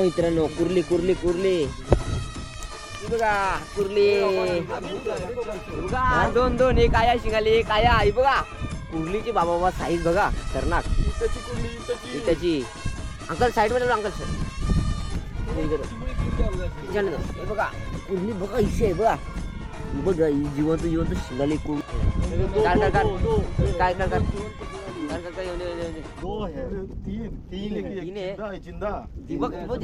मित्रांनो, कुर्ली कुर्ली कुर्ली बघा, कुर्ली बघा, दोन दोन, एक आया शिंगाली, एक आया. आई बघा कुर्लीची बाबा साईज बघा, खतरनाक. त्याची अंकल साईड मध्ये अंकल सर बघा, कुर्ली बघा इशी आहे बघा. बघा जिवंत जिवंत शिंगाली कुर्ली. काय काय काय काय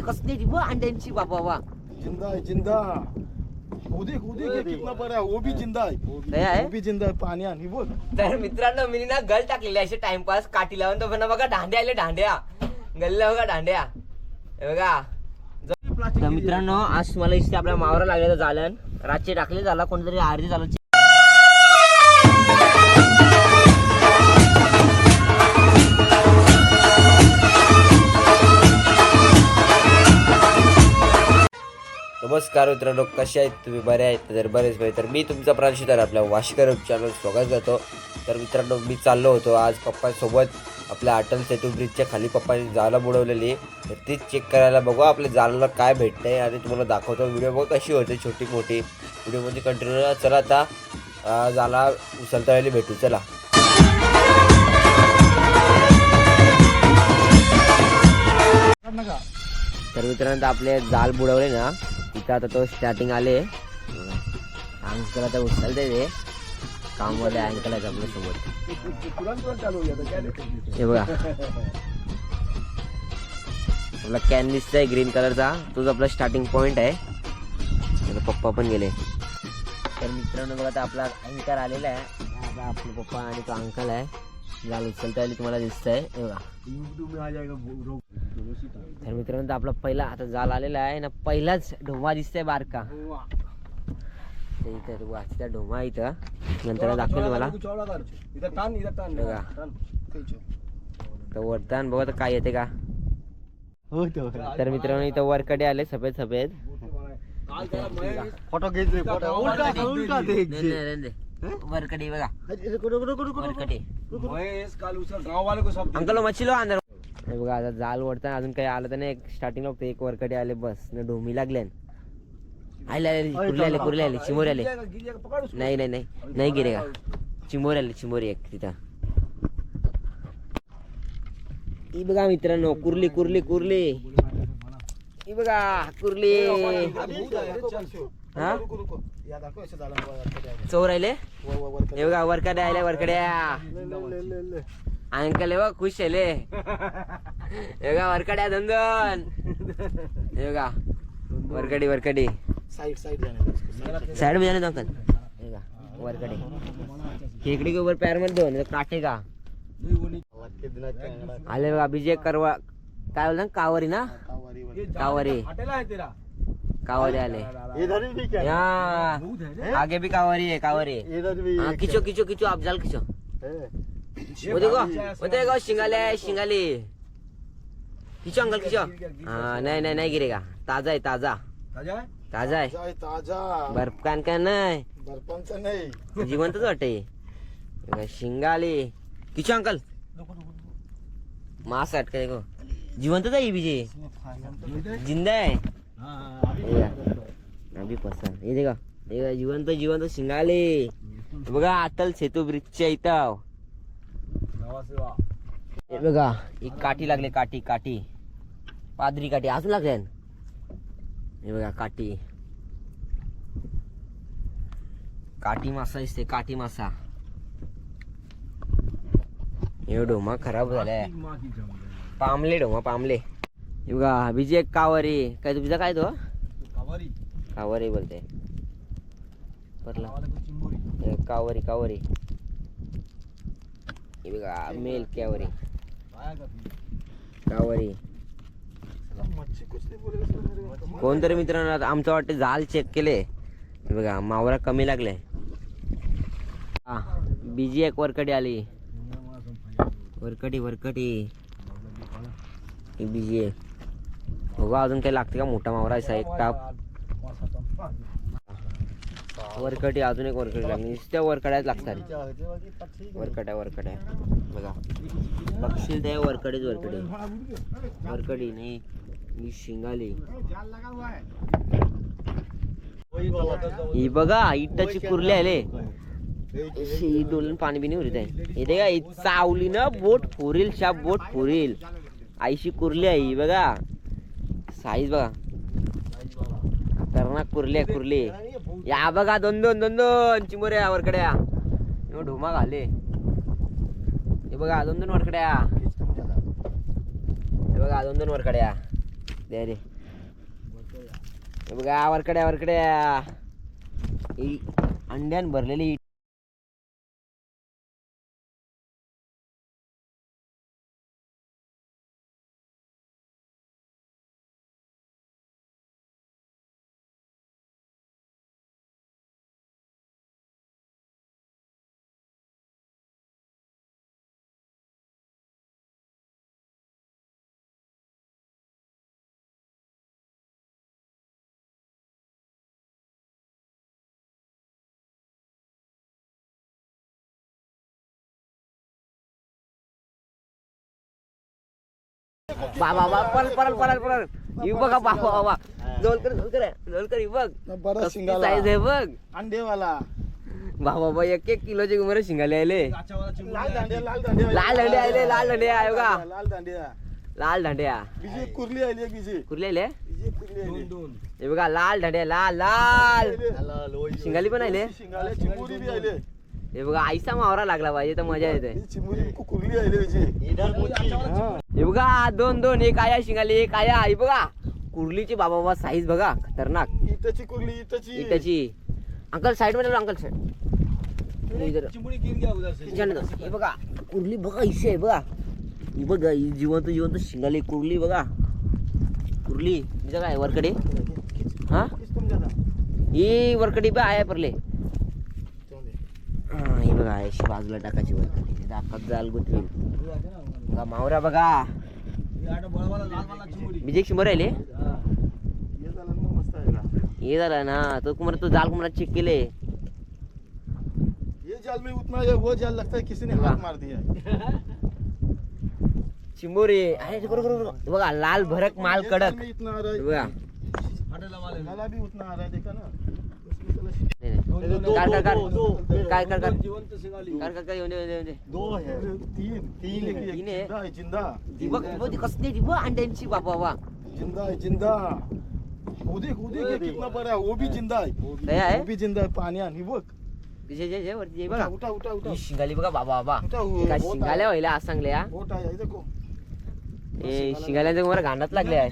कसली ती बघ अंड्यांची बाबा. जिंदा है, जिंदा. वो कितना बड़ा है, वो भी जिंदा है, वो भी जिंदा है. पाणी आणि बोल. तर मित्रांनो, मी ना गल टाकलेली असे टाइमपास काठी लावून. तो पण बघा दांड्या आले, दांड्या गल्ला बघा, दांड्या बघा. तर मित्रांनो, आज मला इथे आपल्या मावरा लागलेलं झालं. रातचे टाकले झाला, कोणतरी आरती झालं. नमस्कार मित्रांनो, कसे आहेत तुम्ही? बरे आहेत? जर बरेच पाहिजे तर मी तुमचा प्रांशुधर आपल्या वाशीकर चॅनल स्वागत करतो. तर मित्रांनो, मी चाललो होतो आज पप्पांसोबत आपल्या अटल सेतू ब्रिजच्या खाली. पप्पांनी जाळं बुडवलेली, तर तीच चेक करायला बघू आपल्या जाळाला काय भेटतंय आणि तुम्हाला दाखवतो. व्हिडिओ बघ कशी होते, छोटी मोठी व्हिडिओमध्ये कंटिन्यू. चला आता जाळा उचलता वेळी भेटू. चला. तर मित्रांनो, आपले जाल बुडवले ना, तिथं आता तो स्टार्टिंग आले. अंकल आता उचलते ते कामवाले. अंकल आहेत आपल्या सोबत. हे बघा, आपला कॅन दिसतोय ग्रीन कलरचा, तोच आपला स्टार्टिंग पॉइंट आहे. पप्पा पण गेले. तर मित्रांनो बघा, आता आपला अँकर आलेला आहे. आता आपले पप्पा आणि तो अंकल आहे. जाल उचलता आली, तुम्हाला दिसतंय. हे बघा. तर मित्रांनो, आपला पहिला आता जाल आलेला आहे ना. पहिलाच ढोमा दिसतंय बारका. इथं बघा, तिथं ढोमा इथं नंतर दाखवेल तुम्हाला. बघा तर वरतान बघा तर काय येते का. तर मित्रांनो, इथं वरकडे आले सफेद सफेद. फोटो घ्यायचे, वरकडे बघा, वरकडे. अंकल मच्छी अंदर बघा. आता जाल वरता अजून काही आलं तर नाही. स्टार्टिंगला फक्त एक वरकडे आले बस. न ढोमी लागले, कुर्ले आले, कुर्ले आले, चिमोरे आले. नाही नाही नाही नाही गिरे का, चिमोरे आले, चिमोरी एक तिथं. ही बघा मित्रांनो, कुर्ली कुर्ली कुर्ली. ही बघा कुर्ली. हा चोर राहिले. हे बघा वरकडे आले, वरकड्या. अंकल बघा खुश आले. हे बघा वरकड्या दोन दोन. हे बघा वरकडी वरकडी. साइड में जाने दो अंकल. हे बघा वरकडे. खेकड़ी के ऊपर पैर मत दो, काटेगा. आले बघा बीजे करवा. काय बोलता कावरी ना, कावरी कावरी आले. आगे भी कावरी है, कावरी. हाँ खिंचो खिंचो खिंचो, आप जाल खिंचो. वो देखो शिंगाले, शिंगाली. खिंचो अंकल खिंचो. हाँ नहीं नहीं नहीं गिरेगा. ताजा है, ताजा ताजा है. बर्फ कान का नाही, जिवंतच वाटते. शिंगाली खिंचो अंकल. मांस अटका देखो, जिवंतच आहे बीजे, जिंदा है. अभी पसंद. हे देखा, हे जिवंत जिवंत शिंगाले. बघा अटल सेतू ब्रिजच्या इथं. हे बघा, एक काठी लागले, काठी काठी, पादरी काठी अजून लागले. हे बघा काठी, काठी मासा दिसते, काठी मासा. हे ढोमा खराब झालाय. पामले ढोमा, पामले. हे बघा बीजी एक कावरी. काय तुझा काय तो कावरी बोलते. Cowrie cowrie. हे बघा मेल कावरी, कावरी. कोणतरी मित्रांनो आमचं वाटते जाल चेक केले. बघा मावरा कमी लागले. हा बीजी एक वरकडी आली, वरकडी वरकडी. एक बीजी आहे बघा. अजून काही लागते का? मोठा मावरा असा एक टाप. वरकडी, अजून एक वरकडी लागली. नुसत्या वरकड्याच लागतात. वरकड्या वरकड्या बघा, बघशील त्या वरकडेच वरकडी. वरकडी नाही ही शिंगाली ही बघा इटाची कुर्ली आले डोलून पाणी बिनी उरत आहे हे काय चावली ना बोट फोरील शाप बोट फोरील आईशी कुर्ली आहे ही बघा साईज बघा खतरनाक कुर्ली आहे कुर्ली या बघा दोन दोन दोन दोन चिमोऱ्या वरकड्या ढोमा घाले हे बघा दोन दोन वरकड्या हे बघा दोन दोन वरकड्या दे रे हे बघा वरकड्या वरकड्या ही अंड्यान भरलेली बाबा परत परत परत परत ही बघा बाबा बाबा जोलकर जोलकर जोलकर ही बघ बरं शिंगाला साईज आहे बघ अंडेवाला बाबा 1-1 किलोचे उमरे शिंगाले आले लाल दांडे लाल दांडे लाल दांडे आले लाल दांडे आहे बघा लाल दांडे लाल दांड्या बीजी कुर्ली आली बीजी कुर्ले आले बीजी कुर्ली आली हे बघा लाल दांड्या लाल लाल शिंगाली पण आले शिंगाले चिमुरी बी आले हे बघा आईसा मावरा लागला पाहिजे तर मजा येते चिमुरी कुर्ली आली बीजी हे बघा दोन दोन एक आया शिंगाली एक आया हे बघा कुर्लीची बाबा बाबा साईज बघा खतरनाक इटाची कुर्ली इटाची इटाची अंकल साइड मध्ये अंकल साइड चिमुरी गिर गया उधर से हे बघा कुर्ली बघा इशे आहे बघा ही बघा ही जिवंत जिवंत शिंगाली कुर्ली बघा कुर्ली तिचं काय वरकडे हा ही वरकडी बी आहे परले ही बघा अशी बाजूला टाकायची वरकडी दाखत जाल गुतवी बघा मावरा बघा बीजे शिमोर राहिले ये झाला ना तो कुमार तो जाल कुमार चेक केले ये जाल में उतना है वो जाल लगता है किसी ने हाथ मार दिया चिंबोरे अरे करो बघा लाल भरक माल कडक इतना आ रहा है बघा माला भी उतना आ रहा है देखा ना कर येऊन दे दो है तीन है जिंदा बघ कसली ती बघ अंड्यांची बाबा बाबा जिंदा है जिंदा वो देख कितना बड़ा है वो भी जिंदा है काय आहे वो भी जिंदा है पानी आनी बघ जे वरती ये बघा उठा उठा उठा ही शिंगाली बघा बाबा बाबा उठा काय शिंगाल्या व्हायला आज सांगल्या बोट आहे देखो ए शिंगाल्यांचे कुमार घाणात लागले आहे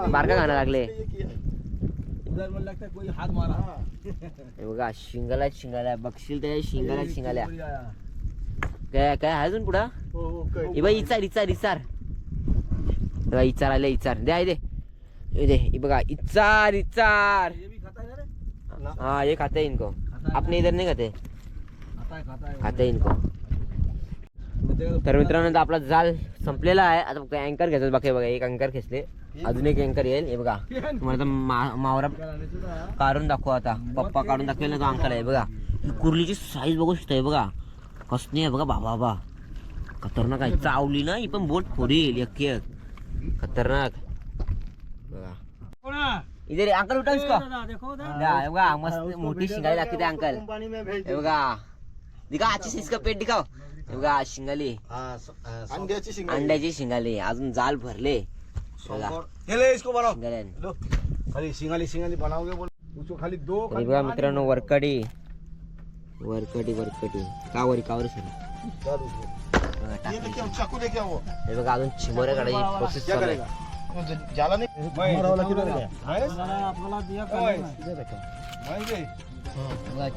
बारका घाणा लागले उधर मन लगता है कोई हाथ मारा हे बघा शिंगाल्या बघशील त्या शिंगाल्या काय काय आहे अजून पुढं हे बघ इचार इचार आले इचार दे हे बघा इचार हाँ ये खाता है इनको अपने इधर नहीं खाते खाता है इनको तर मित्रांनो आपला जाल संपलेला आहे आता फक्त अँकर घ्यायचं बाकी बघा एक अँकर खेचले अजून एक अँकर येईल हे बघा तुम्हाला मावरा काढून दाखव आता पप्पा काढून दाखवेल ना तो अंकल आहे बघा कुर्लीची साईज बघू शकता बघा कसली आहे बघा बाबा खतरनाक आहे चावली ना ही पण बोट फोडील एक खतरनाक बघा इधर अंकल उठा इसको हे बघा मस्त मोठी शिंगाली लागते त्या अंकल हे बघा दिखा अच्छी इसका पेट दिखाओ हे बघा शिंगाली अंड्याची शिंगाली अजून जाल भरले इसको बनाओ खाली शिंगाली बनाओगे बोल उसको खाली दो बघा मित्रांनो वरकडी कावरी सर चाकू लेके आओ हे बघा अजून चिमोऱ्या काढायची प्रोसेस चालू आहे जाला नहीं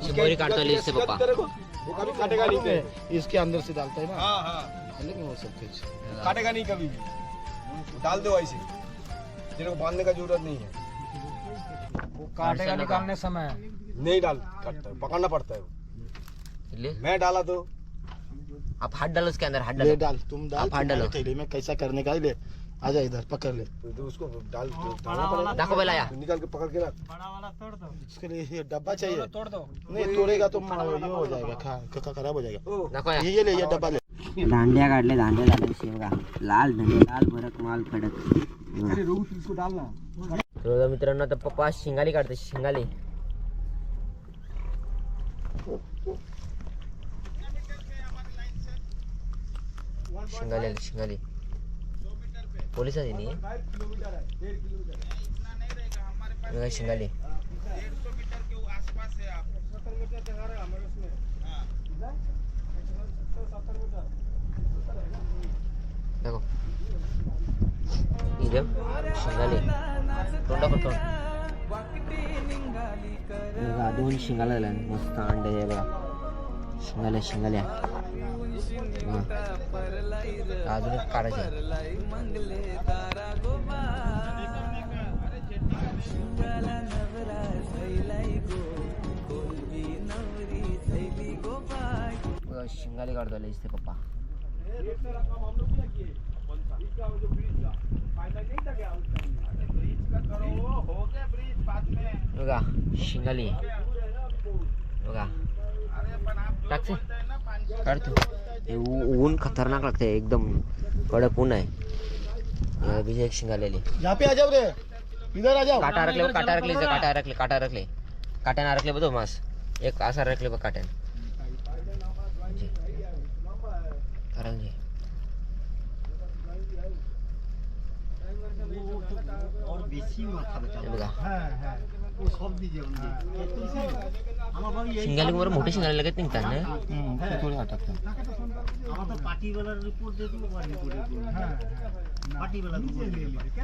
चिमोरी काटता ले इससे पापा वो कभी काटेगा नहीं इसके अंदर से डालता है ना हाँ लेकिन वो सब कुछ काटेगा नहीं कभी भी डाल दो ऐसे तेरे को बांधने का जरूरत नहीं है वो काटेगा निकालने समय नहीं डाल काटता है पकड़ना पड़ता है ले मैं डाला तो आप हाथ डालो उसके अंदर हाथ ले डालो डाल तुम डाल हाथ डालो थैले में कैसा करने का है ले आजा इधर पकड़ ले तो उसको डाल डालना पड़ेगा दाखो पहला या निकाल के पकड़ के रख बड़ा वाला तोड़ दो इसके लिए ये डब्बा चाहिए तोड़ दो नहीं तोड़ेगा तो ये हो जाएगा खराब हो जाएगा दाखो या ये ले ये डब्बा ले दांड्या काढले दांड्या झाले बघा लाल दांडे लाल भरक माल कडक अरे रोहू तू इसको डालना तर मित्रांनो आता पप्पा शिंगाली काढते शिंगाली. शिंगाली आली शिंगाली. पोलीस आली नाही बघा शिंगाली. देखो इधर शिंगाली तोंडा करतो बघा. 2 शिंगाला आल्या मस्त अंडे आहे बघा. शिंगाल्या शिंगाल्या अजून एक काढायचे. शिंगाली काढतो इथे पप्पा. बघा शिंगाली बघा टाकते काढतो. ऊन खतरनाक लागते एकदम कडक ऊन आहे. बीजे एक शिंगालेली. यहाँ पे आ जाओ रे इधर आ जाओ. काटा अडकले काटा अडकले काटा अडकले काटा अडकले काट्याने अडकले बघ मास. एक असा अडकले बघ काट्याने. करंजी बघा शिंगाली वर मोठे शिंगाले लगेच निघतात ना. थोडे अटकतात. पार्टी वाला रिपोर्ट दे दो पार्टी वाला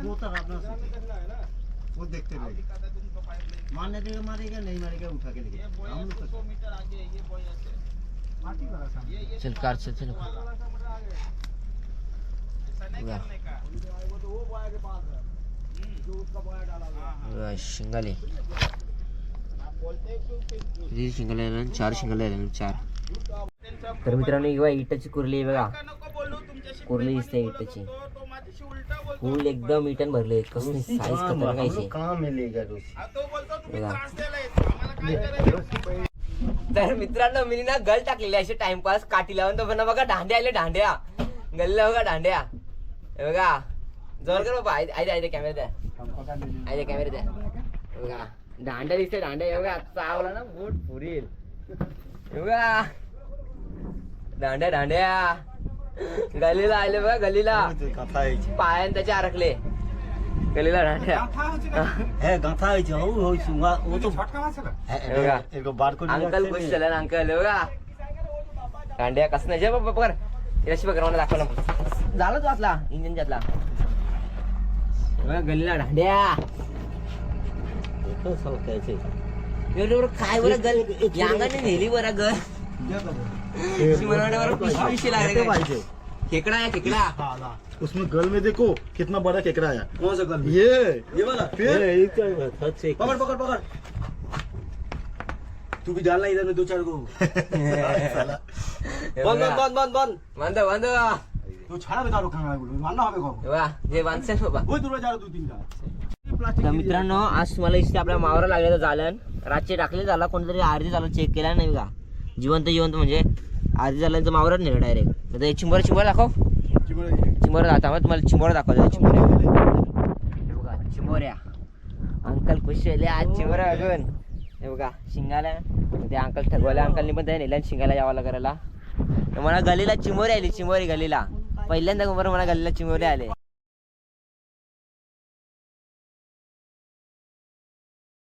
वो तो अपना वो देखते रहेंगे. मारने देगा मारेगा नहीं मारेगा उठा के लेके हम लोग चल कार चल चल शिंगाले शिंगाले 4 शिंगाले 4. तर मित्रांनो ही बघा इटाची कुर्ली आहे बघा. कुर्ली दिसते इटाची फुल एकदम इटन भरले. कसली साईज खतरनाक कहाँ मिलेगा बघा. तर मित्रांनो मी ना गल टाकलेली असे टाइमपास काठी लावून. तर पण बघा दांड्या आले दांड्या गल्ला बघा दांड्या हे बघा. जोर कर बाबा. आयदे कॅमेरा द्या. आयदे कॅमेरा द्या बघा. दांड्या दिसते दांड्या हे बघा. चावला ना बोट पुरील हे बघा. दांड्या दांड्या गलीला आले बघा. गलीला पायान त्याच्या अडकले गलीला दांड्या. है गाथा है जो हो सुंगा वो तो बघा एक बार को अंकल खुश झाला ना अंकल हे बघा. दांड्या कसं नाही बाबा पकड. रशी बघ मला दाखव ना. झाला तो आतला इंजिन जातला गलीला दांड्या. तो सब कैसे एवढं काय बरं गल यांगाने नेली बरं गल. पिशवी लागले पाहिजे. खेकडा आहे खेकडा. उसमें गल में देखो कितना बड़ा केकड़ा है. कौन सा गल ये वाला. फिर पकड़ पकड़ पकड़ तू भी डालना इधर में 2-4 को. बंद बंद बंद बंद बांध बांध तो छाड़ा बता रो कहां है बोलो मानना हवे को वा जे बांधसेल बाबा. ओय दूर जा 2-3 तर मित्रांनो आज तुम्हाला इथे आपल्या मावरा लागलेलं झालं. रातचे टाकले झाला कोणतरी आरती झाला चेक केला नाही का. जिवंत जिवंत म्हणजे आरती झाल्यानंतर मावरात नेलं डायरेक्ट. आता चिंबर चिंबर दाखव. चिंबर दाखवा तुम्हाला चिंबर दाखवतो. चिंबर बघा चिंबोऱ्या. अंकल खुश झाले आज चिंबर अजून हे बघा शिंगाला. ते अंकल ठगवायला अंकलनी पण त्या नेल्या शिंगाला यावाला करायला. मला गलीला चिंबोरी आली चिंबोरी गलीला. पहिल्यांदा मला गलीला चिंबोरी आले.